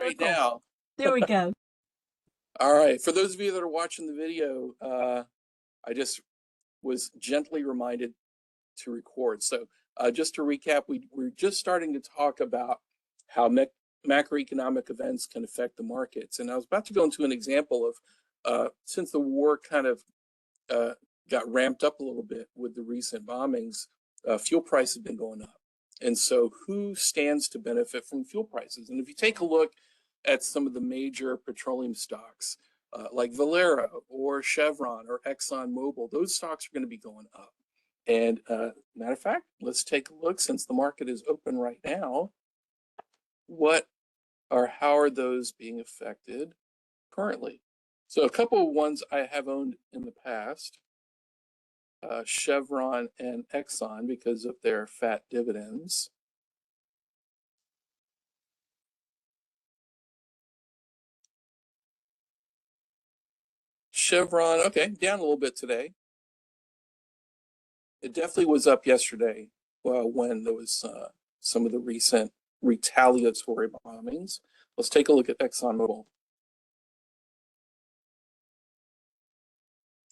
right now. There we go. All right. For those of you that are watching the video, I just was gently reminded to record. So just to recap, we're just starting to talk about how macroeconomic events can affect the markets. And I was about to go into an example of since the war kind of got ramped up a little bit with the recent bombings, fuel prices have been going up. And so who stands to benefit from fuel prices? And if you take a look at some of the major petroleum stocks, like Valero or Chevron or ExxonMobil, those stocks are going to be going up. And matter of fact, let's take a look, since the market is open right now, how are those being affected currently? So a couple of ones I have owned in the past, Chevron and Exxon, because of their fat dividends. Chevron, okay, down a little bit today. It definitely was up yesterday when there was some of the recent retaliatory bombings. Let's take a look at ExxonMobil.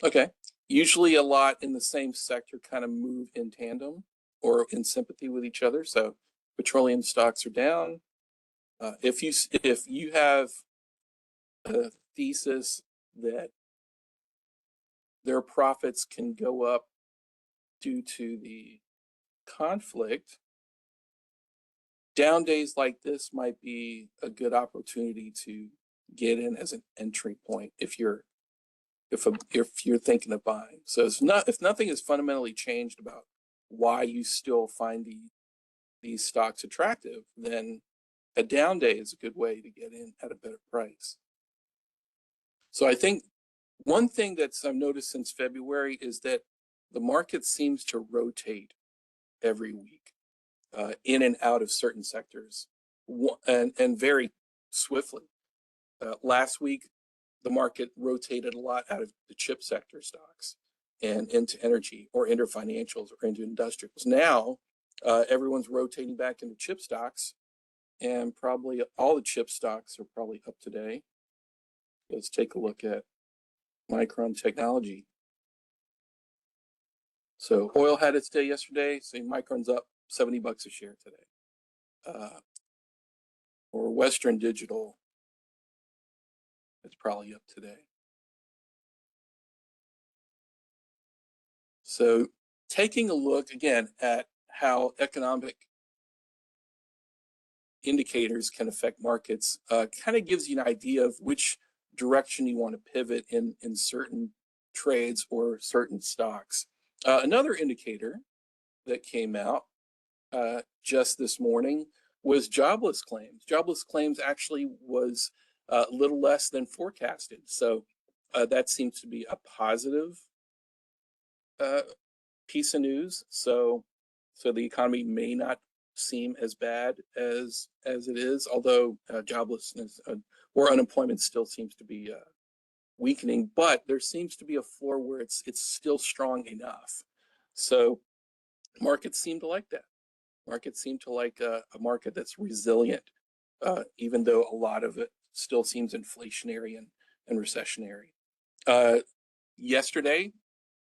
Okay, usually a lot in the same sector kind of move in tandem or in sympathy with each other. So petroleum stocks are down. If you have a thesis that their profits can go up due to the conflict, down days like this might be a good opportunity to get in as an entry point if you're thinking of buying. So if nothing has fundamentally changed about why you still find these stocks attractive, then a down day is a good way to get in at a better price. So I think one thing I've noticed since February is that the market seems to rotate every week in and out of certain sectors, and very swiftly. Last week, the market rotated a lot out of the chip sector stocks and into energy or into financials or into industrials. Now, everyone's rotating back into chip stocks, and probably all the chip stocks are probably up today. Let's take a look at Micron Technology. So oil had its day yesterday, so Micron's up $70 a share today. Or Western Digital, it's probably up today. So taking a look again at how economic indicators can affect markets kind of gives you an idea of which direction you want to pivot in certain trades or certain stocks. Another indicator that came out just this morning was jobless claims. Jobless claims actually was a little less than forecasted. So that seems to be a positive piece of news. So the economy may not seem as bad as it is, although joblessness or unemployment still seems to be weakening, but there seems to be a floor where it's still strong enough. So markets seem to like that. Markets seem to like a market that's resilient, even though a lot of it still seems inflationary and recessionary. Yesterday,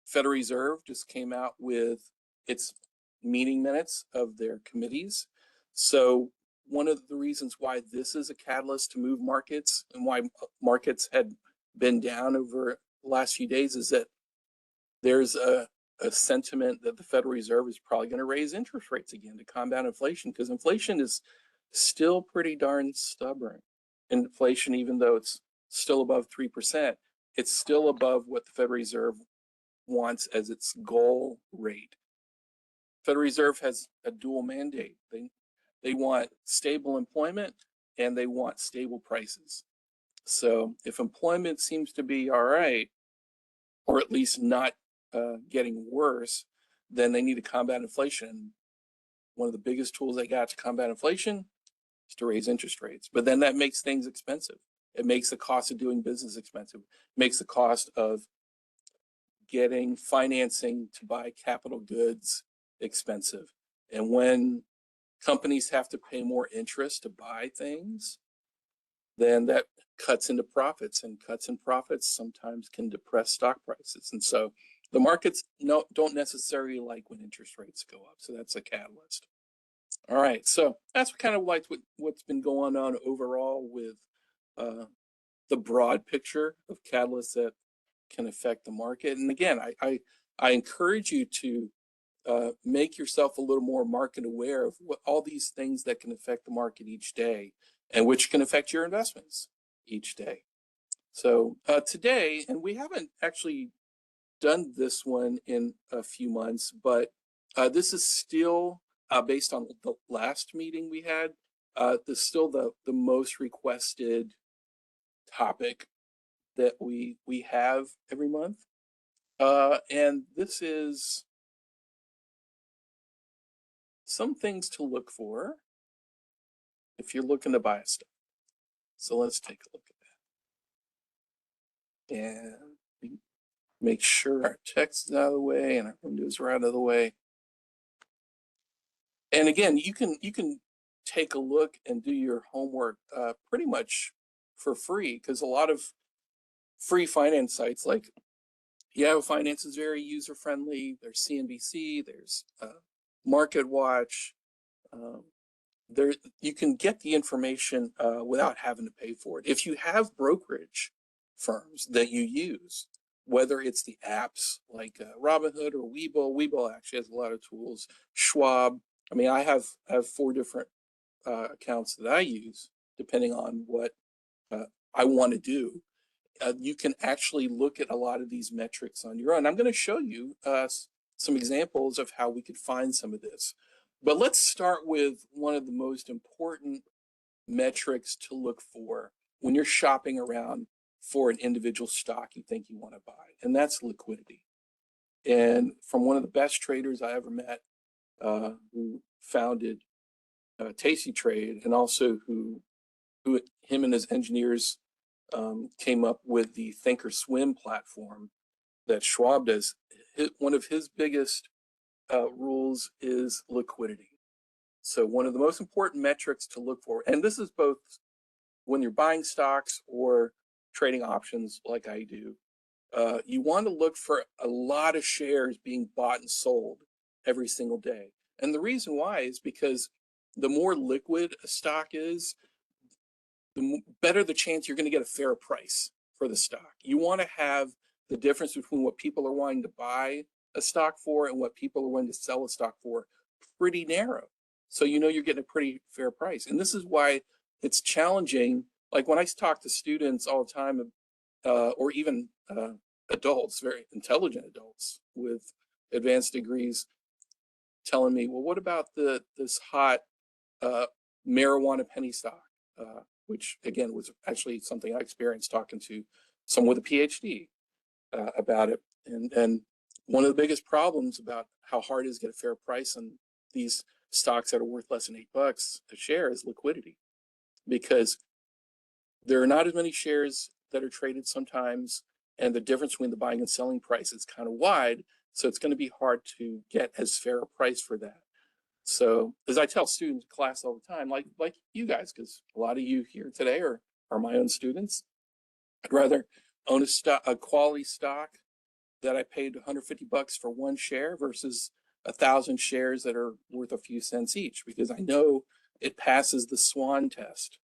Federal Reserve just came out with its meeting minutes of their committees. So one of the reasons why this is a catalyst to move markets and why markets had been down over the last few days is that there's a sentiment that the Federal Reserve is probably going to raise interest rates again to combat inflation, because inflation is still pretty darn stubborn. Inflation, even though it's still above 3%, it's still above what the Federal Reserve wants as its goal rate. Federal Reserve has a dual mandate. They want stable employment and they want stable prices. So if employment seems to be all right, or at least not getting worse, then they need to combat inflation. One of the biggest tools they got to combat inflation is to raise interest rates. But then that makes things expensive. It makes the cost of doing business expensive. It makes the cost of getting financing to buy capital goods expensive. And when companies have to pay more interest to buy things, then that cuts into profits, and cuts in profits sometimes can depress stock prices. And so the markets don't necessarily like when interest rates go up. So that's a catalyst. All right, so that's kind of like what's been going on overall with the broad picture of catalysts that can affect the market. And again, I encourage you to make yourself a little more market aware of what all these things that can affect the market each day, and which can affect your investments each day. So today, and we haven't actually done this one in a few months, but this is still based on the last meeting we had. This is still the most requested topic that we have every month, and this is some things to look for if you're looking to buy a stock. So let's take a look at that, and make sure our text is out of the way and our windows are out of the way. And again, you can take a look and do your homework pretty much for free, because a lot of free finance sites like Yahoo Finance is very user friendly. There's CNBC, there's Market Watch. There you can get the information without having to pay for it. If you have brokerage firms that you use, whether it's the apps like Robinhood or Webull actually has a lot of tools. Schwab. I mean, I have 4 different accounts that I use depending on what I want to do. You can actually look at a lot of these metrics on your own. I'm going to show you some examples of how we could find some of this. But let's start with one of the most important metrics to look for when you're shopping around for an individual stock you think you want to buy, and that's liquidity. And from one of the best traders I ever met, who founded Tasty Trade, and also who him and his engineers came up with the Thinkorswim platform that Schwab does. One of his biggest rules is liquidity. So one of the most important metrics to look for, and this is both when you're buying stocks or trading options like I do, you want to look for a lot of shares being bought and sold every single day. And the reason why is because the more liquid a stock is, the better the chance you're going to get a fair price for the stock. You want to have the difference between what people are wanting to buy a stock for and what people are willing to sell a stock for pretty narrow. So you know you're getting a pretty fair price. And this is why it's challenging. Like when I talk to students all the time, or even adults, very intelligent adults with advanced degrees, telling me, well, what about this hot marijuana penny stock? Which again was actually something I experienced talking to someone with a PhD about it. And one of the biggest problems about how hard it is to get a fair price on these stocks that are worth less than $8 a share is liquidity, because there are not as many shares that are traded sometimes, and the difference between the buying and selling price is kind of wide. So it's going to be hard to get as fair a price for that. So as I tell students in class all the time, like you guys, because a lot of you here today are my own students, I'd rather own a quality stock that I paid $150 for one share versus 1,000 shares that are worth a few cents each, because I know it passes the SWAN test.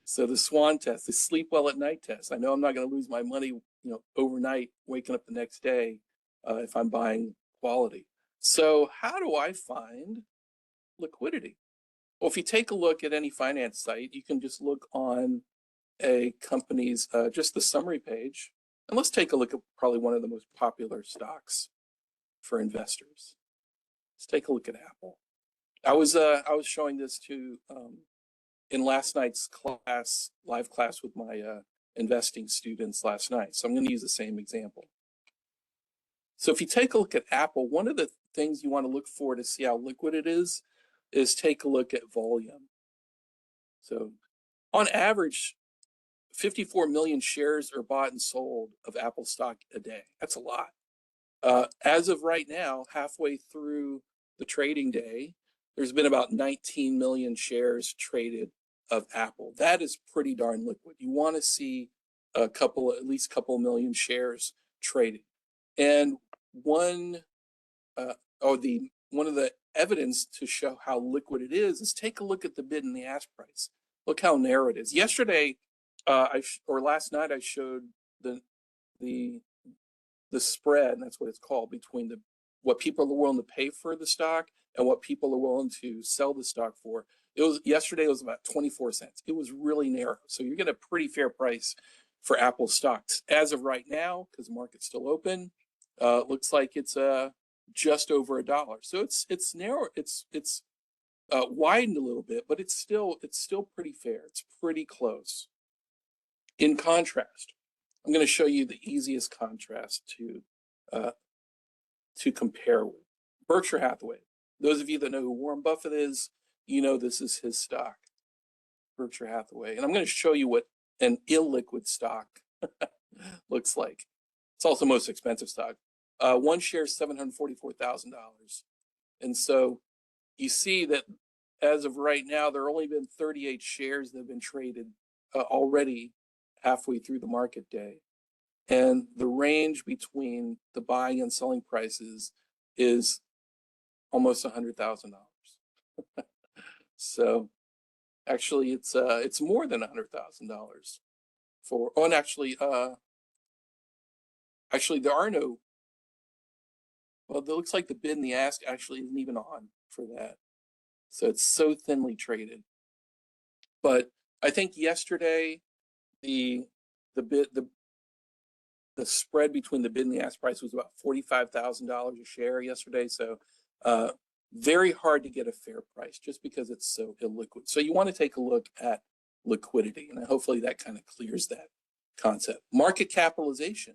So the SWAN test, the sleep well at night test. I know I'm not going to lose my money, overnight, waking up the next day if I'm buying quality. So how do I find liquidity? Well, if you take a look at any finance site, you can just look on a company's, just the summary page. And let's take a look at probably one of the most popular stocks for investors. Let's take a look at Apple. I was showing this to in last night's class, live class with my investing students last night. So I'm going to use the same example. So if you take a look at Apple, one of the things you want to look for to see how liquid it is take a look at volume. So on average, 54 million shares are bought and sold of Apple stock a day. That's a lot. As of right now, halfway through the trading day, there's been about 19 million shares traded of Apple. That is pretty darn liquid. You want to see at least a couple million shares traded. And one of the evidence to show how liquid it is take a look at the bid and the ask price. Look how narrow it is. Yesterday, or last night, I showed the spread, and that's what it's called, between what people are willing to pay for the stock and what people are willing to sell the stock for. Yesterday it was about 24 cents. It was really narrow. So you're getting a pretty fair price for Apple stocks. As of right now, because the market's still open, looks like it's just over $1. So it's narrow. It's widened a little bit, but it's still pretty fair. It's pretty close. In contrast, I'm going to show you the easiest contrast to compare with. Berkshire Hathaway. Those of you that know who Warren Buffett is, you know this is his stock, Berkshire Hathaway. And I'm going to show you what an illiquid stock looks like. It's also the most expensive stock. One share is $744,000. And so you see that as of right now, there have only been 38 shares that have been traded already halfway through the market day. And the range between the buying and selling prices is almost $100,000. So actually it's more than $100,000 for, oh, and actually there are no, well, it looks like the bid and the ask actually isn't even on for that. So it's so thinly traded. But I think yesterday the spread between the bid and the ask price was about $45,000 a share yesterday. So very hard to get a fair price just because it's so illiquid. So you want to take a look at liquidity, and hopefully that kind of clears that concept. Market capitalization.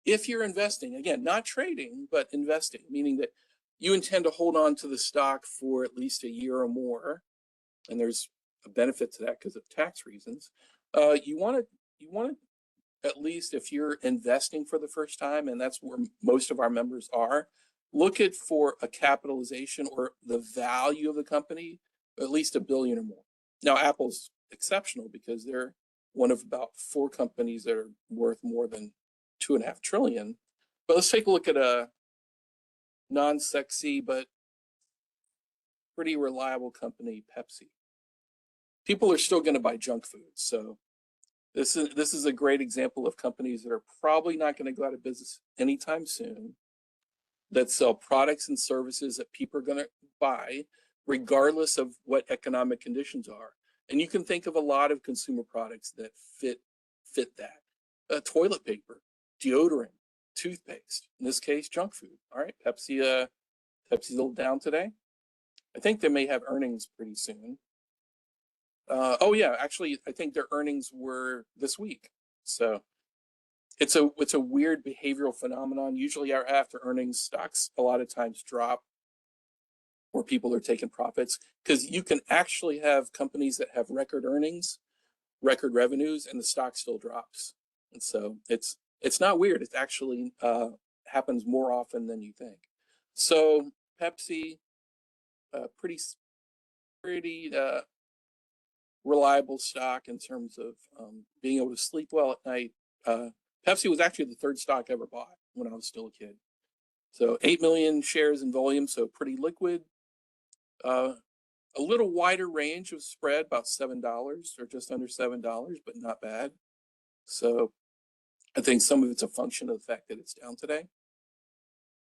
If you're investing, again, not trading, but investing, meaning that you intend to hold on to the stock for at least a year or more, and there's a benefit to that because of tax reasons. You want to, at least if you're investing for the first time, and that's where most of our members are, look for a capitalization or the value of the company, at least $1 billion or more. Now, Apple's exceptional because they're one of about 4 companies that are worth more than $2.5 trillion. But let's take a look at a non-sexy but pretty reliable company, Pepsi. People are still going to buy junk food, so this is a great example of companies that are probably not going to go out of business anytime soon, that sell products and services that people are going to buy regardless of what economic conditions are. And you can think of a lot of consumer products that fit that. Toilet paper, deodorant, toothpaste, in this case, junk food. All right, Pepsi's a little down today. I think they may have earnings pretty soon. Oh yeah, actually, I think their earnings were this week. So it's a weird behavioral phenomenon. Usually after earnings, stocks a lot of times drop or people are taking profits, because you can actually have companies that have record earnings, record revenues, and the stock still drops. And so it's not weird. It actually happens more often than you think. So Pepsi, pretty reliable stock in terms of being able to sleep well at night. Pepsi was actually the 3rd stock I ever bought when I was still a kid. So 8 million shares in volume, so pretty liquid. A little wider range of spread, about $7 or just under $7, but not bad. So I think some of it's a function of the fact that it's down today.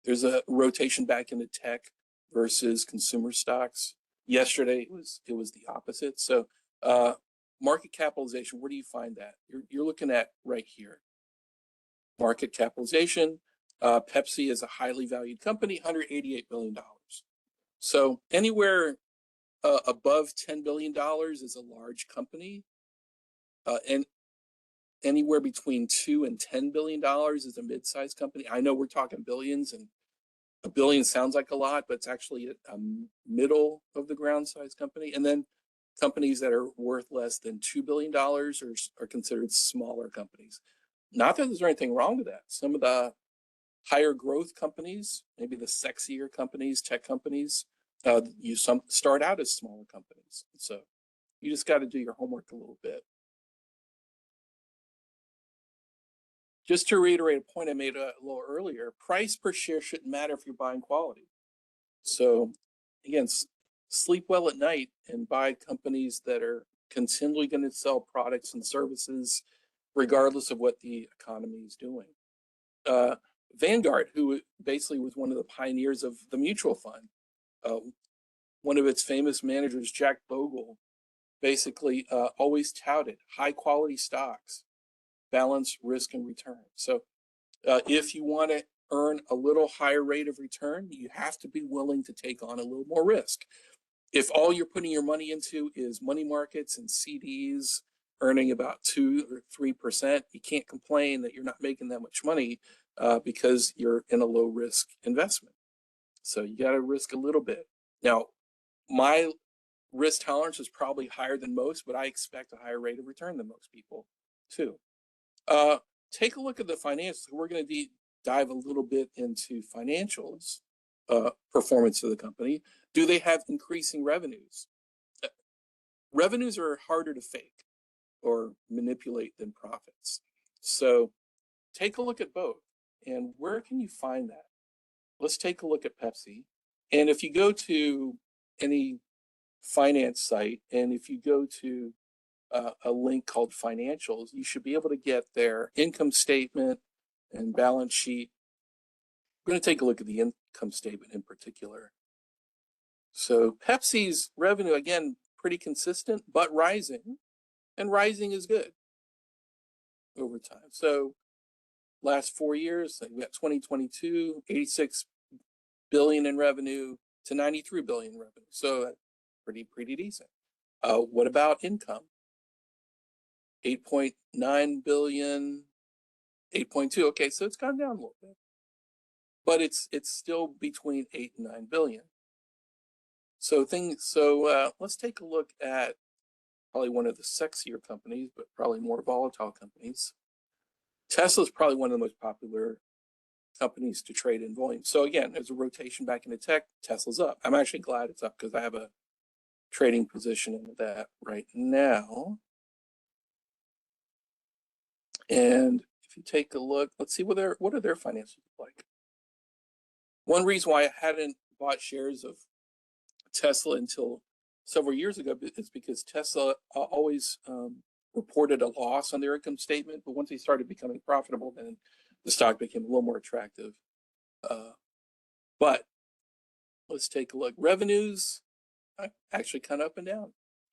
There's a rotation back into tech versus consumer stocks. Yesterday it was the opposite. So market capitalization, where do you find that? You're looking at right here. Market capitalization, Pepsi is a highly valued company, $188 billion. So anywhere above $10 billion is a large company, and anywhere between $2 and $10 billion is a mid-sized company. I know we're talking billions, and a billion sounds like a lot, but it's actually a middle of the ground size company. And then companies that are worth less than $2 billion are considered smaller companies. Not that there's anything wrong with that. Some of the higher growth companies, maybe the sexier companies, tech companies, you start out as smaller companies. So You just got to do your homework a little bit. Just to reiterate a point I made a little earlier, price per share shouldn't matter if you're buying quality. So again, sleep well at night and buy companies that are continually going to sell products and services regardless of what the economy is doing. Vanguard, who basically was one of the pioneers of the mutual fund, one of its famous managers, Jack Bogle, basically always touted high quality stocks, balance risk and return. So if you want to earn a little higher rate of return, you have to be willing to take on a little more risk. If all you're putting your money into is money markets and CDs earning about 2 or 3%, you can't complain that you're not making that much money because you're in a low risk investment. So you got to risk a little bit. Now, my risk tolerance is probably higher than most, but I expect a higher rate of return than most people too. Take a look at the financials. We're going to dive a little bit into financials, performance of the company. Do they have increasing revenues? Revenues are harder to fake or manipulate than profits. So take a look at both. And where can you find that? Let's take a look at Pepsi. And if you go to any finance site, and if you go to a link called financials, you should be able to get their income statement and balance sheet. We're going to take a look at the income statement in particular. So Pepsi's revenue, again, pretty consistent, but rising, and rising is good over time. So last 4 years, we got 2022, 86 billion in revenue to 93 billion in revenue. So pretty decent. What about income? 8.9 billion, 8.2. Okay, so it's gone down a little bit, but it's still between 8 and 9 billion. So let's take a look at probably one of the sexier companies, but probably more volatile companies. Tesla is probably one of the most popular companies to trade in volume. So again, there's a rotation back into tech. Tesla's up. I'm actually glad it's up because I have a trading position in that right now. And if you take a look, let's see what are their financials like. One reason why I hadn't bought shares of Tesla until several years ago is because Tesla always reported a loss on their income statement, but once they started becoming profitable, then the stock became a little more attractive. But let's take a look. Revenues actually kind of up and down,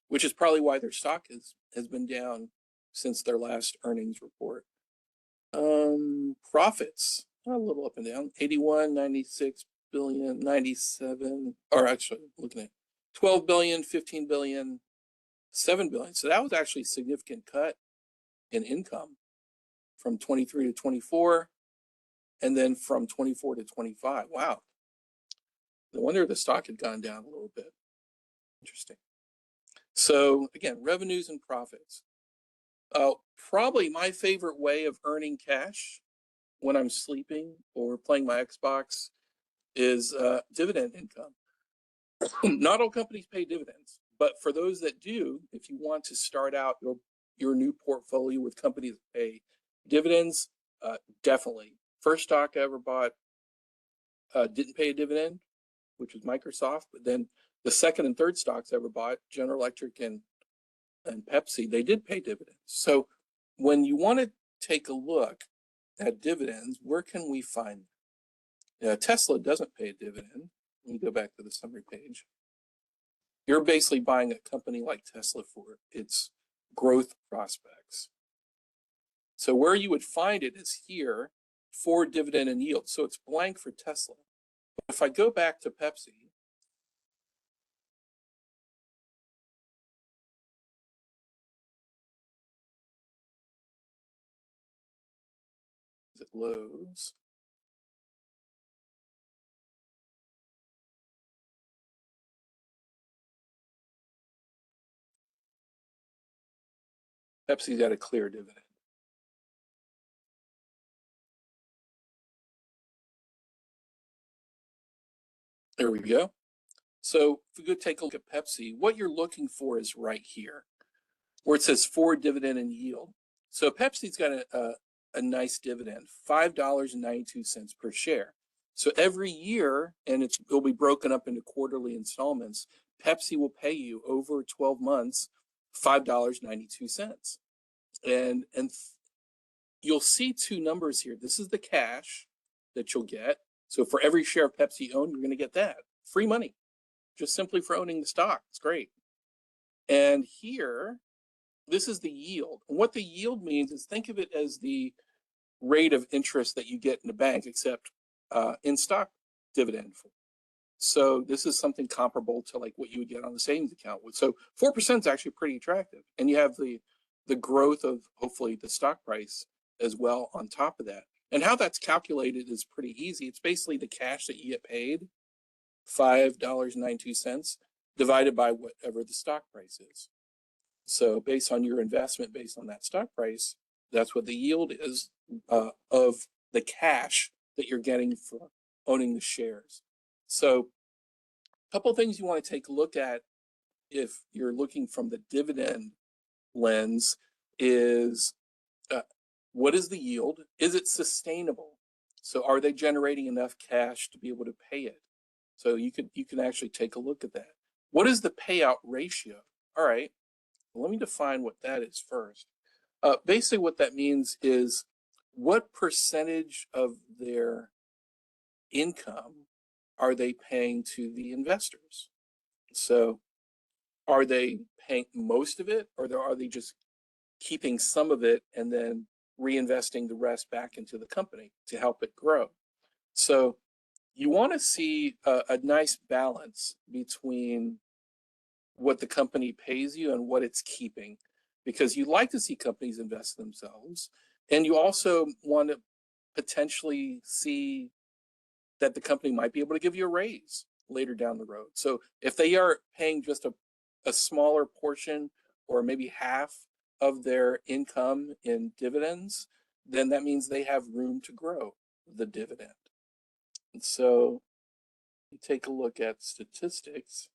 which is probably why their stock has been down since their last earnings report. Profits a little up and down. 81, 96 billion, 97, or actually looking at 12 billion, 15 billion, 7 billion. So that was actually a significant cut in income from 23 to 24, and then from 24 to 25. Wow. No wonder the stock had gone down a little bit. Interesting. So again, revenues and profits. Probably my favorite way of earning cash when I'm sleeping or playing my Xbox is dividend income. Not all companies pay dividends, but for those that do, if you want to start out your new portfolio with companies that pay dividends, definitely. First stock I ever bought didn't pay a dividend, which was Microsoft, but then the second and third stocks I ever bought, General Electric and Pepsi, they did pay dividends. So when you want to take a look at dividends, where can we find them? Tesla doesn't pay a dividend. Let me go back to the summary page. You're basically buying a company like Tesla for its growth prospects. So where you would find it is here for dividend and yield. So it's blank for Tesla. But if I go back to Pepsi, as it loads, Pepsi's got a clear dividend. There we go. So if we go take a look at Pepsi, what you're looking for is right here, where it says forward dividend and yield. So Pepsi's got a nice dividend, $5.92 per share. So every year, and it'll be broken up into quarterly installments, Pepsi will pay you over 12 months, $5.92. And you'll see two numbers here. This is the cash that you'll get. So for every share of Pepsi owned, you're going to get that free money, just simply for owning the stock. It's great. And here, this is the yield. And what the yield means is, think of it as the rate of interest that you get in the bank, except in stock dividend. So this is something comparable to like what you would get on the savings account. So 4% is actually pretty attractive. And you have the growth of hopefully the stock price as well on top of that. And how that's calculated is pretty easy. It's basically the cash that you get paid, $5.92, divided by whatever the stock price is. So based on your investment, based on that stock price, that's what the yield is of the cash that you're getting for owning the shares. So a couple of things you want to take a look at if you're looking from the dividend lens is what is the yield? Is it sustainable? So are they generating enough cash to be able to pay it? So you can actually take a look at that. What is the payout ratio? All right, well, let me define what that is first. Basically what that means is what percentage of their income are they paying to the investors? So are they paying most of it, or are they just keeping some of it and then reinvesting the rest back into the company to help it grow? So you want to see a nice balance between what the company pays you and what it's keeping, because you like to see companies invest themselves, and you also want to potentially see that the company might be able to give you a raise later down the road. So if they are paying just a smaller portion, or maybe half of their income in dividends, then that means they have room to grow the dividend. And so you take a look at statistics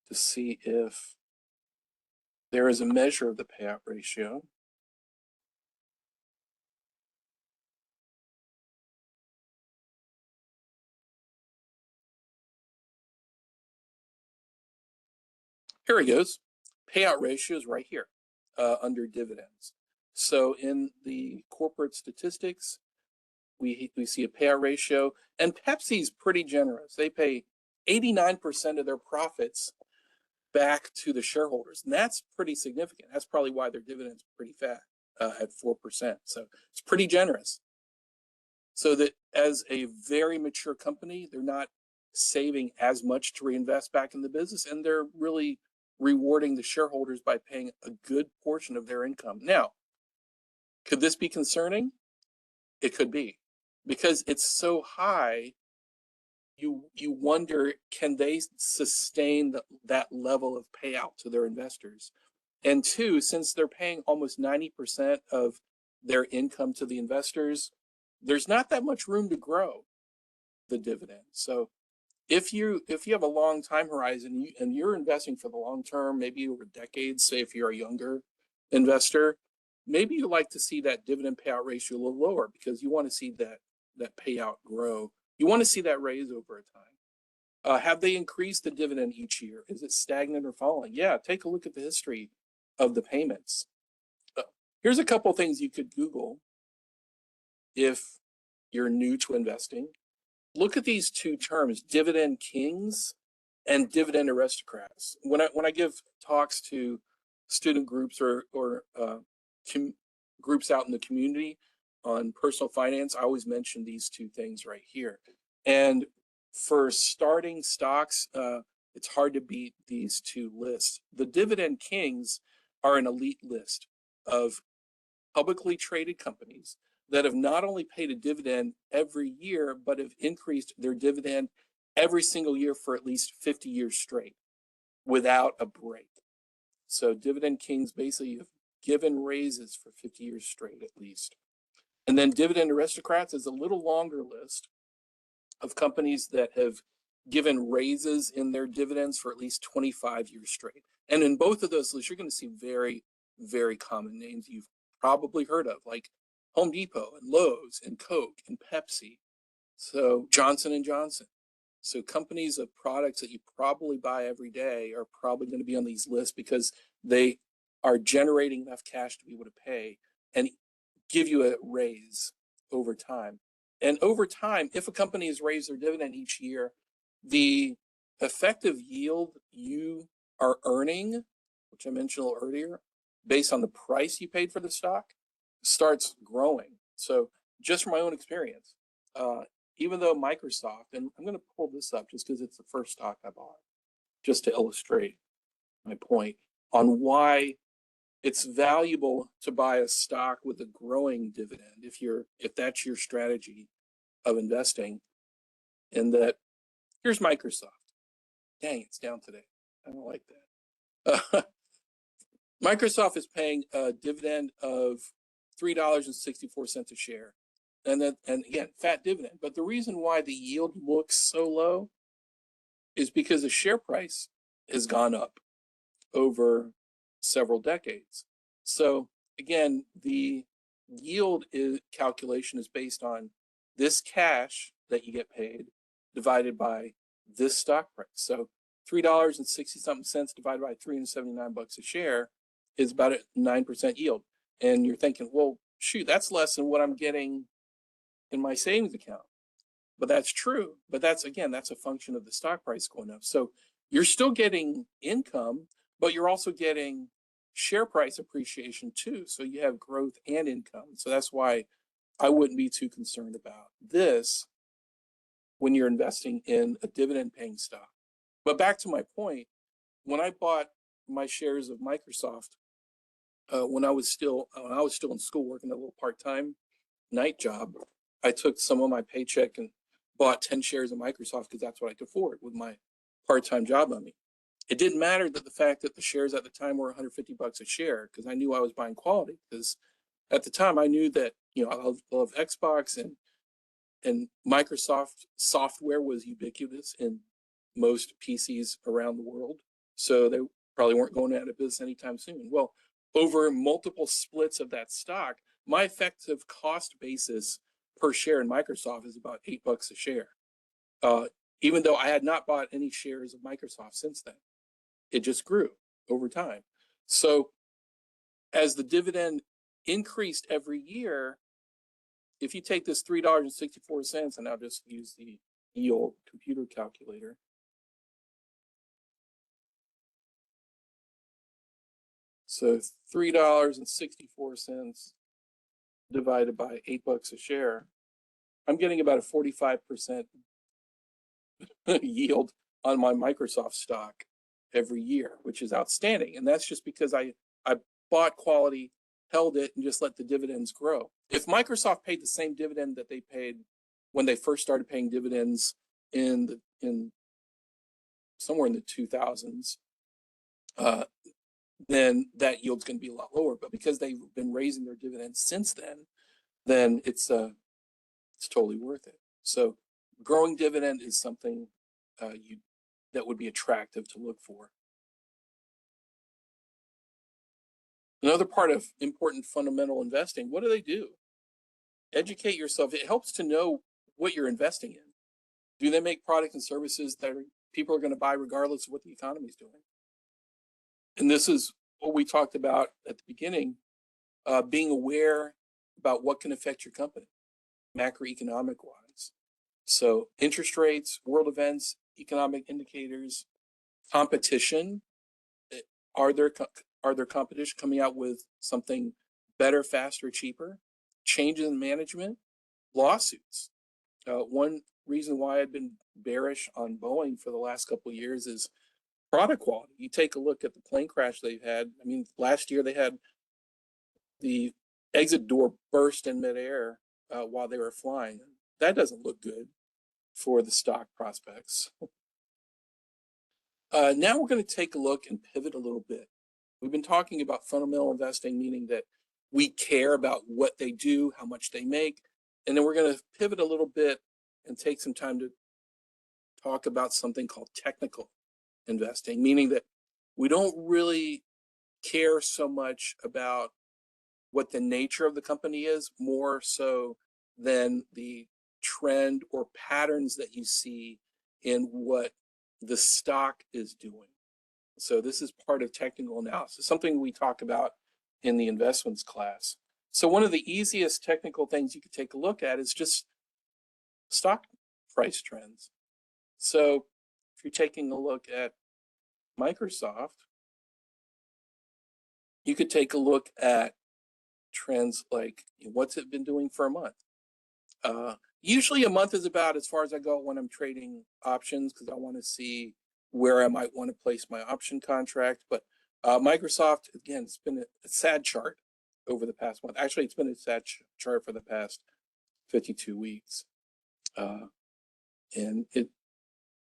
to see if there is a measure of the payout ratio. Here it goes. Payout ratio is right here under dividends. So in the corporate statistics, we see a payout ratio, and Pepsi's pretty generous. They pay 89% of their profits back to the shareholders, and that's pretty significant. That's probably why their dividends are pretty fat at 4%. So it's pretty generous. So that as a very mature company, they're not saving as much to reinvest back in the business, and they're really rewarding the shareholders by paying a good portion of their income. Now, could this be concerning? It could be, because it's so high. You wonder, can they sustain that level of payout to their investors? And two, since they're paying almost 90% of their income to the investors, there's not that much room to grow the dividend. So if you have a long time horizon and you're investing for the long term, maybe over decades, say if you're a younger investor, maybe you like to see that dividend payout ratio a little lower, because you want to see that payout grow. You want to see that raise over time. Have they increased the dividend each year? Is it stagnant or falling? Yeah, take a look at the history of the payments. Here's a couple things you could Google if you're new to investing. Look at these two terms, dividend kings and dividend aristocrats. When I give talks to student groups or groups out in the community on personal finance, I always mention these two things right here. And for starting stocks, it's hard to beat these two lists. The dividend kings are an elite list of publicly traded companies that have not only paid a dividend every year, but have increased their dividend every single year for at least 50 years straight without a break. So dividend kings basically have given raises for 50 years straight at least. And then dividend aristocrats is a little longer list of companies that have given raises in their dividends for at least 25 years straight. And in both of those lists, you're going to see very, very common names you've probably heard of, like Home Depot and Lowe's and Coke and Pepsi. So Johnson and Johnson. So companies of products that you probably buy every day are probably going to be on these lists because they are generating enough cash to be able to pay and give you a raise over time. And over time, if a company has raised their dividend each year, the effective yield you are earning, which I mentioned a little earlier, based on the price you paid for the stock, starts growing. So just from my own experience, even though Microsoft, and I'm going to pull this up just because it's the first stock I bought, just to illustrate my point on why it's valuable to buy a stock with a growing dividend if that's your strategy of investing. And that here's Microsoft. Dang, it's down today. I don't like that. Microsoft is paying a dividend of $3.64 a share. And again, fat dividend. But the reason why the yield looks so low is because the share price has gone up over several decades. So again, the yield calculation is based on this cash that you get paid divided by this stock price. So $3.60 divided by $379 a share is about a 9% yield. And you're thinking, well, shoot, that's less than what I'm getting in my savings account. But that's true. But that's a function of the stock price going up. So you're still getting income, but you're also getting share price appreciation too. So you have growth and income. So that's why I wouldn't be too concerned about this when you're investing in a dividend paying stock. But back to my point, when I bought my shares of Microsoft, when I was still in school working a little part-time night job, I took some of my paycheck and bought 10 shares of Microsoft because that's what I could afford with my part-time job on me. It didn't matter that the fact that the shares at the time were $150 a share because I knew I was buying quality. Because at the time I knew that I love Xbox and Microsoft software was ubiquitous in most PCs around the world. So they probably weren't going out of business anytime soon. Well, over multiple splits of that stock, my effective cost basis per share in Microsoft is about $8 a share. Even though I had not bought any shares of Microsoft since then, it just grew over time. So as the dividend increased every year, if you take this $3.64, and I'll just use the old computer calculator. So $3.64 divided by $8 a share, I'm getting about a 45% yield on my Microsoft stock every year, which is outstanding. And that's just because I bought quality, held it, and just let the dividends grow. If Microsoft paid the same dividend that they paid when they first started paying dividends in somewhere in the 2000s, then that yield's going to be a lot lower. But because they've been raising their dividends since then it's totally worth it. So growing dividend is something that would be attractive to look for. Another part of important fundamental investing, what do they do? Educate yourself. It helps to know what you're investing in. Do they make products and services that people are going to buy regardless of what the economy is doing? And this is what we talked about at the beginning, being aware about what can affect your company, macroeconomic wise. So interest rates, world events, economic indicators, competition. Are there competition coming out with something better, faster, cheaper? Changes in management, lawsuits. One reason why I've been bearish on Boeing for the last couple of years is product quality. You take a look at the plane crash they've had. I mean, last year they had the exit door burst in midair while they were flying. That doesn't look good for the stock prospects. Now we're going to take a look and pivot a little bit. We've been talking about fundamental investing, meaning that we care about what they do, how much they make, and then we're going to pivot a little bit and take some time to talk about something called technical investing, meaning that we don't really care so much about what the nature of the company is, more so than the trend or patterns that you see in what the stock is doing. So this is part of technical analysis, something we talk about in the investments class. So one of the easiest technical things you could take a look at is just stock price trends. So if you're taking a look at Microsoft, you could take a look at trends like what's it been doing for a month. Usually a month is about as far as I go when I'm trading options, because I want to see where I might want to place my option contract. But Microsoft, again, it's been a sad chart over the past month. Actually, it's been a sad chart for the past 52 weeks. And it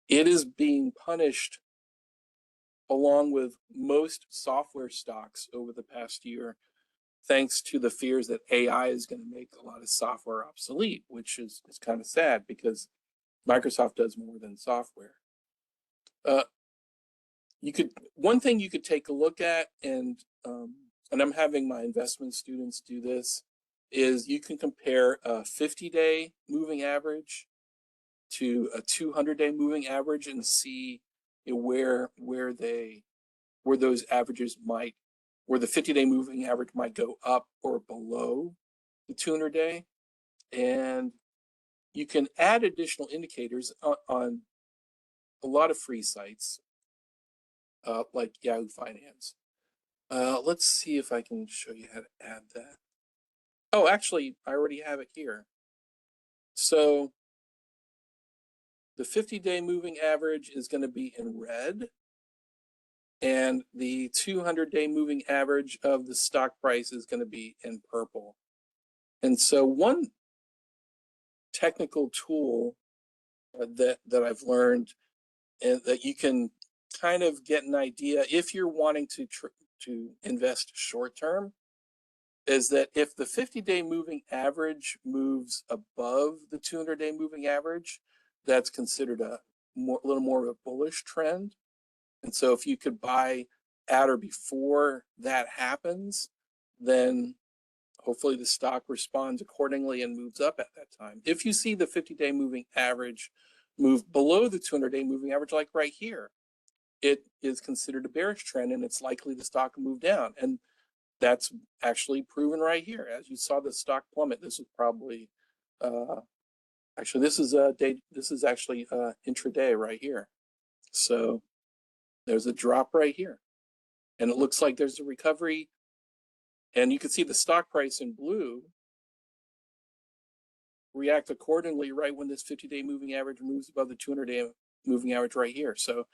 is being punished along with most software stocks over the past year, thanks to the fears that AI is going to make a lot of software obsolete, which is kind of sad because Microsoft does more than software. One thing you could take a look at, and I'm having my investment students do this, is you can compare a 50-day moving average to a 200-day moving average and see where those averages might, where the 50-day moving average might go up or below the 200-day. And you can add additional indicators on a lot of free sites like Yahoo Finance. Let's see if I can show you how to add that. Oh, actually, I already have it here. So the 50-day moving average is going to be in red, and the 200-day moving average of the stock price is going to be in purple. And so one technical tool that I've learned, and that you can kind of get an idea if you're wanting to invest short term, is that if the 50-day moving average moves above the 200-day moving average, that's considered a little more of a bullish trend. And so if you could buy at or before that happens, then hopefully the stock responds accordingly and moves up at that time. If you see the 50-day moving average move below the 200-day moving average, like right here, it is considered a bearish trend and it's likely the stock will move down. And that's actually proven right here. As you saw the stock plummet, this is probably, actually this is actually intraday right here. So there's a drop right here. And it looks like there's a recovery. And you can see the stock price in blue react accordingly right when this 50-day moving average moves above the 200-day moving average right here. So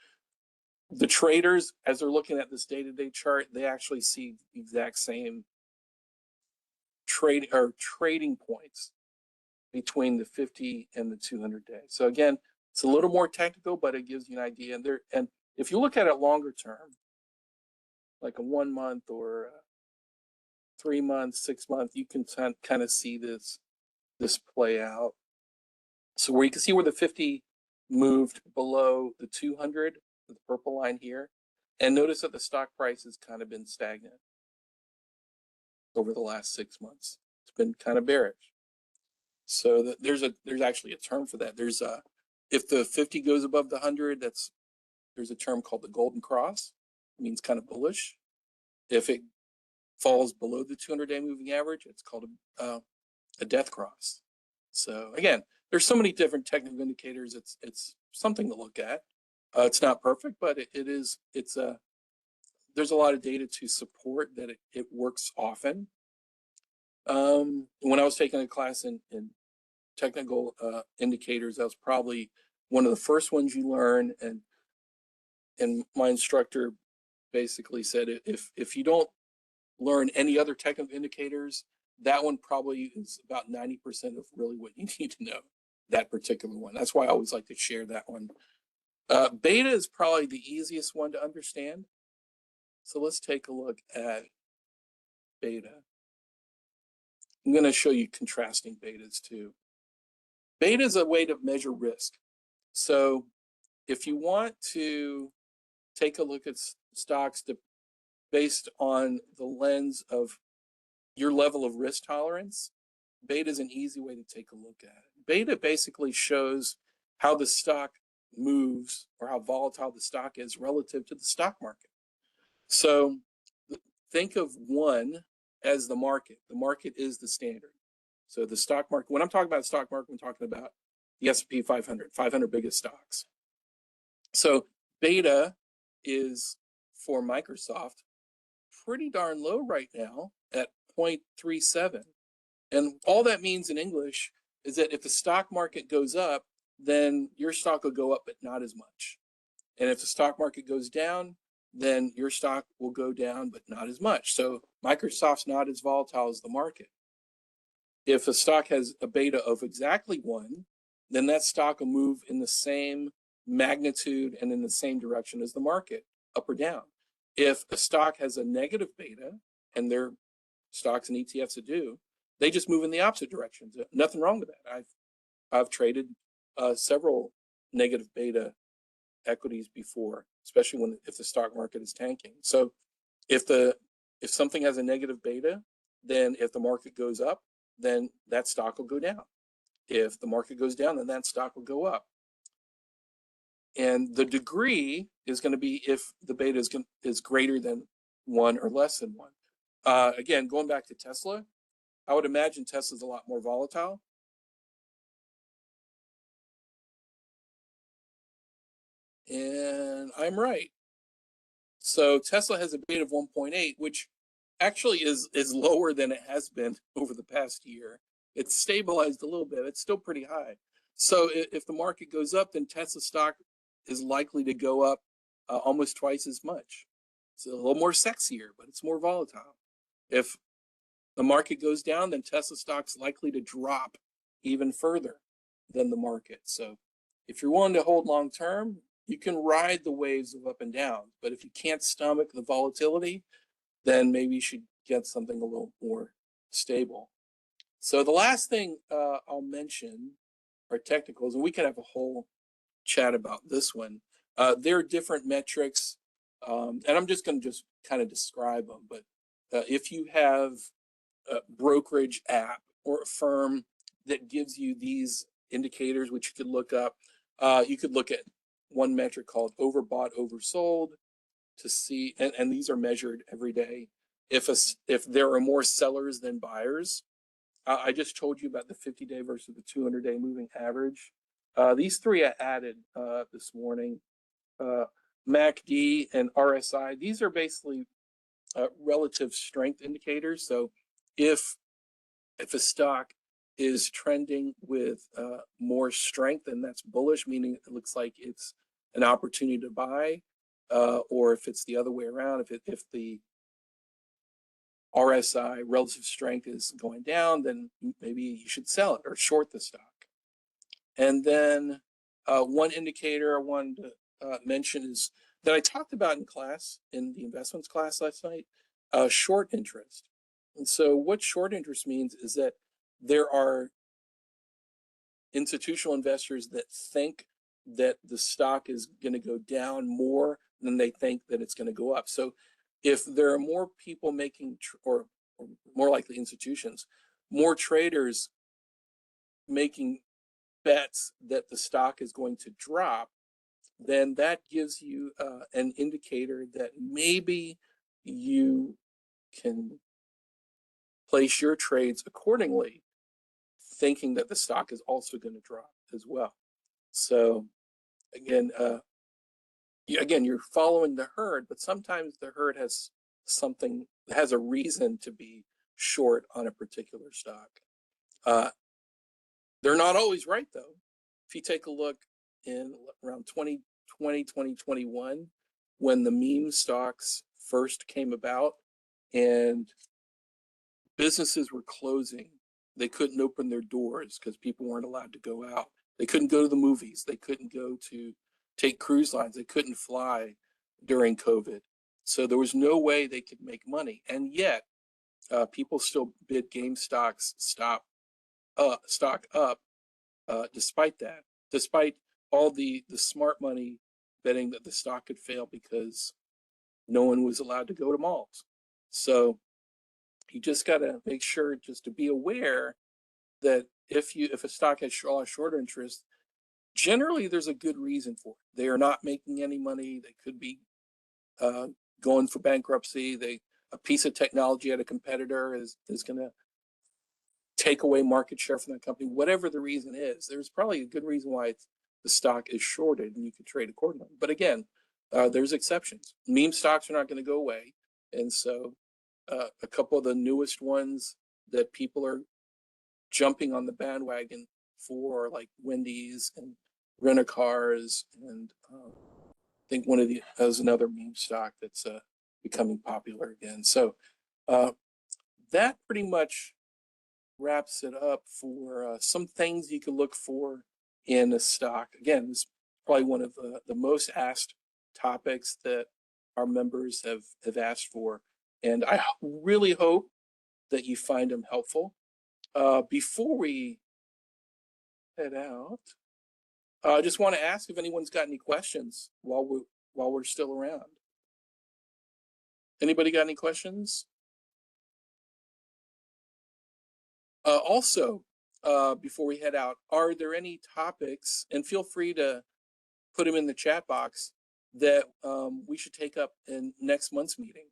the traders, as they're looking at this day-to-day chart, they actually see the exact same trading points between the 50 and the 200-day. So again, it's a little more technical, but it gives you an idea. And if you look at it longer term, like a 1 month or 3 months, 6 months, you can kind of see this play out. So where you can see where the 50 moved below the 200, the purple line here, and notice that the stock price has kind of been stagnant over the last 6 months. It's been kind of bearish. So there's actually a term for that. There's if the 50 goes above the 100, there's a term called the golden cross. It means kind of bullish. If it falls below the 200-day moving average, it's called a death cross. So again, there's so many different technical indicators. It's something to look at. It's not perfect, but there's a lot of data to support that it works often. When I was taking a class in technical indicators, that was probably one of the first ones you learn, and my instructor basically said if you don't learn any other technical indicators, that one probably is about 90% of really what you need to know, that particular one. That's why I always like to share that one. Beta is probably the easiest one to understand. So let's take a look at beta. I'm going to show you contrasting betas too. Beta is a way to measure risk. So if you want to take a look at stocks based on the lens of your level of risk tolerance, beta is an easy way to take a look at it. Beta basically shows how the stock moves or how volatile the stock is relative to the stock market. So think of one as the market. The market is the standard. So the stock market, when I'm talking about stock market, I'm talking about the S&P 500, 500 biggest stocks. So beta is for Microsoft pretty darn low right now at 0.37. And all that means in English is that if the stock market goes up, then your stock will go up, but not as much. And if the stock market goes down, then your stock will go down, but not as much. So Microsoft's not as volatile as the market. If a stock has a beta of exactly 1, then that stock will move in the same magnitude and in the same direction as the market, up or down. If a stock has a negative beta, and there are stocks and ETFs that do, they just move in the opposite direction. Nothing wrong with that. I've traded several negative beta equities before, especially if the stock market is tanking. So if something has a negative beta, then if the market goes up, then that stock will go down. If the market goes down, then that stock will go up. And the degree is going to be if the beta is greater than 1 or less than 1. Again, going back to Tesla, I would imagine Tesla's a lot more volatile. And I'm right. So Tesla has a beta of 1.8, which actually is lower than it has been over the past year. It's stabilized a little bit. It's still pretty high. So if the market goes up, then Tesla stock is likely to go up almost twice as much. It's a little more sexier, but it's more volatile. If the market goes down, then Tesla stock's likely to drop even further than the market. So if you're willing to hold long term, you can ride the waves of up and down. But if you can't stomach the volatility, then maybe you should get something a little more stable. So the last thing I'll mention are technicals, and we could have a whole chat about this one. There are different metrics, and I'm just going to kind of describe them. But if you have a brokerage app or a firm that gives you these indicators, which you could look up, you could look at one metric called overbought, oversold to see, and these are measured every day. If there are more sellers than buyers, I just told you about the 50-day versus the 200-day moving average. These three I added this morning. MACD and RSI, these are basically relative strength indicators. So if a stock is trending with more strength, then that's bullish, meaning it looks like it's an opportunity to buy. Or if it's the other way around, if the RSI relative strength is going down, then maybe you should sell it or short the stock. And then one indicator I wanted to mention is that I talked about in class, in the investments class last night, short interest. And so what short interest means is that there are institutional investors that think that the stock is going to go down more than they think that it's going to go up. So if there are more people making, or more likely institutions, more traders making bets that the stock is going to drop, then that gives you an indicator that maybe you can place your trades accordingly, thinking that the stock is also going to drop as well. So again, you're following the herd, but sometimes the herd has a reason to be short on a particular stock. They're not always right, though. If you take a look in around 2020, 2021, when the meme stocks first came about and businesses were closing, they couldn't open their doors because people weren't allowed to go out. They couldn't go to the movies. They couldn't go to take cruise lines. They couldn't fly during COVID. So there was no way they could make money. And yet, people still bid GameStop's stock up despite that. Despite all the smart money betting that the stock could fail because no one was allowed to go to malls. So you just got to make sure just to be aware that if a stock has shorter interest, generally there's a good reason for it. They are not making any money. They could be going for bankruptcy. A piece of technology at a competitor is going to take away market share from that company. Whatever the reason is, there's probably a good reason why the stock is shorted, and you can trade accordingly. But again, there's exceptions. Meme stocks are not going to go away, and so a couple of the newest ones that people are jumping on the bandwagon for, like Wendy's and rent-a-cars, and I think one of the has another meme stock that's becoming popular again. So that pretty much wraps it up for some things you can look for in a stock. Again, this is probably one of the most asked topics that our members have asked for, and I really hope that you find them helpful. Before we head out, I just want to ask if anyone's got any questions while we're still around. Anybody got any questions? Also, before we head out, are there any topics, and feel free to put them in the chat box, that we should take up in next month's meeting?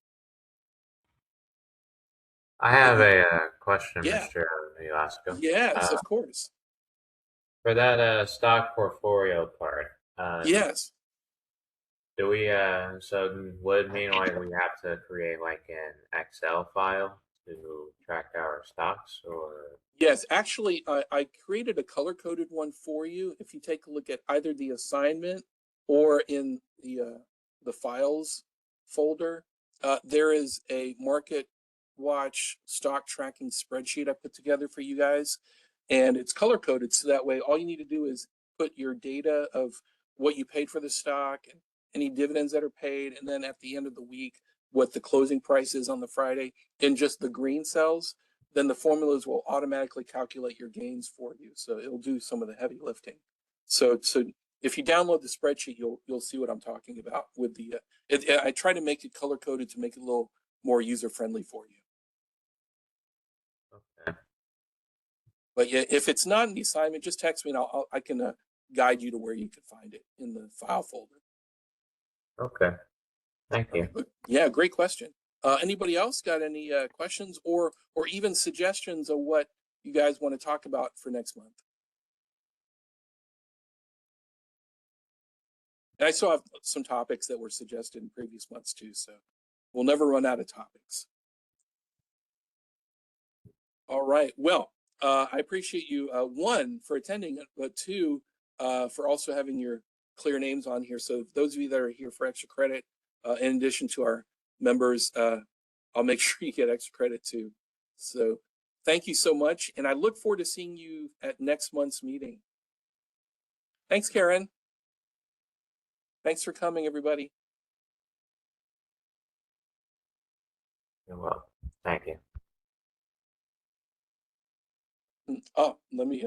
I have a question, Yeah, Mr. Milasco. yes, of course. For that stock portfolio part, Yes. do we, so would it mean like we have to create like an Excel file to track our stocks, or? Yes, actually, I created a color-coded one for you. If you take a look at either the assignment or in the files folder, there is a Market Watch stock tracking spreadsheet I put together for you guys, and it's color-coded, so that way all you need to do is put your data of what you paid for the stock and any dividends that are paid, and then at the end of the week, what the closing price is on the Friday in just the green cells. Then the formulas will automatically calculate your gains for you. So it'll do some of the heavy lifting. So if you download the spreadsheet, you'll see what I'm talking about with the. I try to make it color coded to make it a little more user friendly for you. Okay. But yeah, if it's not in the assignment, just text me and I can guide you to where you can find it in the file folder. Okay. Thank you. But yeah, great question. Anybody else got any questions or even suggestions of what you guys want to talk about for next month? And I still have some topics that were suggested in previous months too, so we'll never run out of topics. All right. Well, I appreciate you, one, for attending, but two, for also having your clear names on here. So those of you that are here for extra credit, in addition to our members, I'll make sure you get extra credit too. So thank you so much. And I look forward to seeing you at next month's meeting. Thanks, Karen. Thanks for coming, everybody. You're welcome. Thank you. Oh, let me